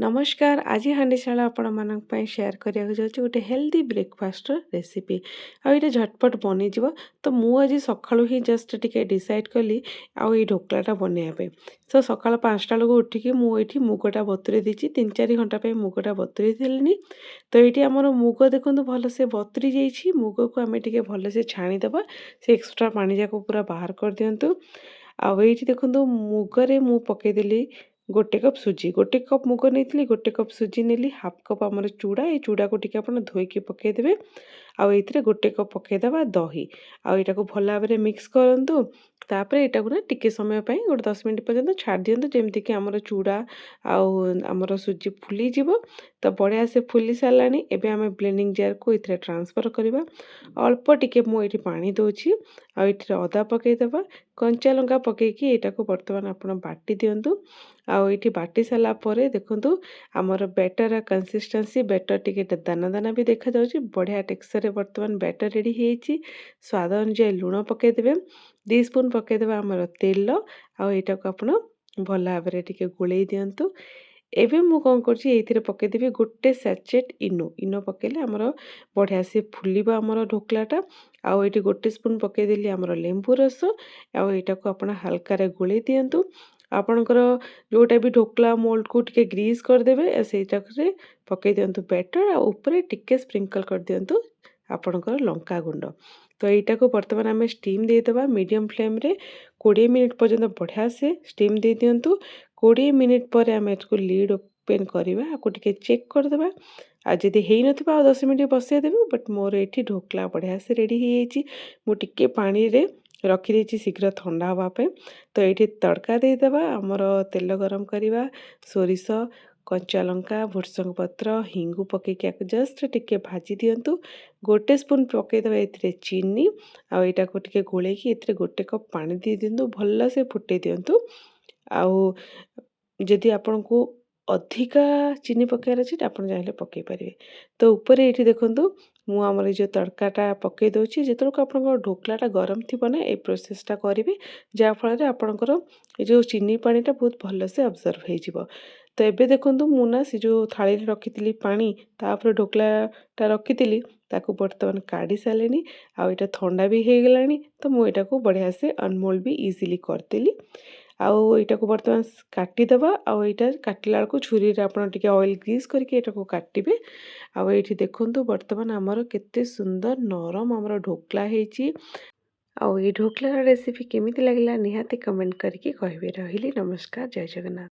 नमस्कार आज हांडीशाला आपण मानक पई शेयर करिया जाउछु गोटे हेल्दी ब्रेकफास्ट रेसिपी आ इटा झटपट बनी जिवो। तो मु आज सकाळु ही जस्ट टिके डिसाइड कली आ ई ढोकलाटा बनेया पे। तो सकाळ 5टा लोग उठिकी मु एठी मुगटा बतुरे दिछि 3-4 घंटा पे मुगटा बतुरे देलिनी। तो एठी हमर मुग देखंतु भल से बतुरी जाइछि। मुग को हमें टिके भल से छाणी देबा से एक्स्ट्रा पानी जाको पूरा बाहर कर दियंतु। आ एठी देखंतु मुगरे मु पके देली गोटे कप सुजी गोटे कप मुग नहीं गोटे कप सुजी नेली हाफ कप आमर चूड़ा ये चूड़ा को टिके आपण धोईकी पकेदेवे आउ एथिरे गोटे कप पकेदेबा दही आउ एटा को भल भाबरे मिक्स करंतु। तापर एटा को ना टिके समय पई गोटे 10 मिनिट पर्यंत छाड़ दियंतु जेमति कि आमर चूड़ा आउ आमर सुजी फुली जिवो। तो बढ़िया से फुली सारानी एबे आमे ब्लेंडिंग जार को एथिरे ट्रांसफर करबा। अल्प टिके मु एठी पानी दोछि आउ एथिरे अदा पकेदेबा कंचा लंका पकेकी एटा को वर्तमान आपण बाटी दियंतु। आउ एठी बाटी साला परे देखंतु आमर बैटर कंसिस्टेंसी बैटर टिके दाना दाना भी देखा जाउछि बढ़िया टेक्सचर रे वर्तमान बैटर रेडी हेछि। स्वाद अनुसार लूण पके देबे 2 स्पून पके देबा आमर तेल आउ एटा को आपण भल भाबरे टिके गुळेई दियंतु। एबे मु कोन करछि एथिरे पके देबी गोटे सैचेट इनो पकेले आमर बढ़िया से फुलिबा आमर ढोकलाटा। आउ एठी गोटे स्पून पके देली आमर लेंबू रस आउ एटा को आपण हल्का रे गुळेई दियंतु। आपणकर जोटा भी ढोकला मोल्ड को टिके ग्रीस कर देबे सेटा रे पके दियंतु बैटर आ ऊपर टिके स्प्रिंकल कर दियंतु आपणकर लंका गुंड। तो एटा को वर्तमान आमे स्टीम दे देबा मीडियम फ्लेम रे 20 मिनिट पर्यंत बढ़िया से स्टीम दे दियंतु। 20 मिनिट पर आमे इसको लीड ओपन करबा आको टिके चेक कर देबा। आ जदि हेइ नथिबा 10 मिनिट बसे देबे बट मोर एठी ढोकला बढ़िया से रेडी हे जाइछि। मु टिके पानी रे रखी देछि शीघ्र ठंडा हवा पे। तो एठी तड़का दे देबा आमर तेल गरम करबा सोरिष कंचा लंका भुर्संग पत्र हिंगु पकेकी जस्ट टिके भाजी दियंतु। गोटे स्पून पके देबा एथिरे चीनी आ एटा को टिके गोळेकी एथिरे गोटे कप पानी दे दियंतु भल्ला से फुटे दियंतु। आउ जदि आपन को अधिका चीनी पकेयार अछि आपण चाहिले पके परिबे। तो ऊपर एठी देखंतु मु हमर जो तड़काटा पके दोछि जेतरो को आपन ढोकलाटा गरम थिबो ना ए प्रोसेसटा करिवे जा फल रे आपनकर ए जो चीनी पानीटा बहुत भल से अब्जॉर्ब हे जिवो। तो एबे देखंतु मु ना से जो थाली रे रखितिली पानी तापर ढोकलाटा रखितिली ताको वर्तमान काढी सालेनी आ एटा ठंडा भी हे गेलानी। तो मु एटा को बढ़िया से अनमोल्ड भी इजीली करदेली। आउ एटा को वर्तमान काटी देबा आउ एटा काटिला को छुरी रे आपण टिके ऑयल ग्रीस करके एटा को काटिबे। आउ एठी देखंतु वर्तमान हमर केते सुंदर नरम हमर ढोकला हेछि। आउ ए ढोकला रेसिपी केमिति लागला निहाती कमेंट करके कहबे। रहिली नमस्कार जय जगन्नाथ।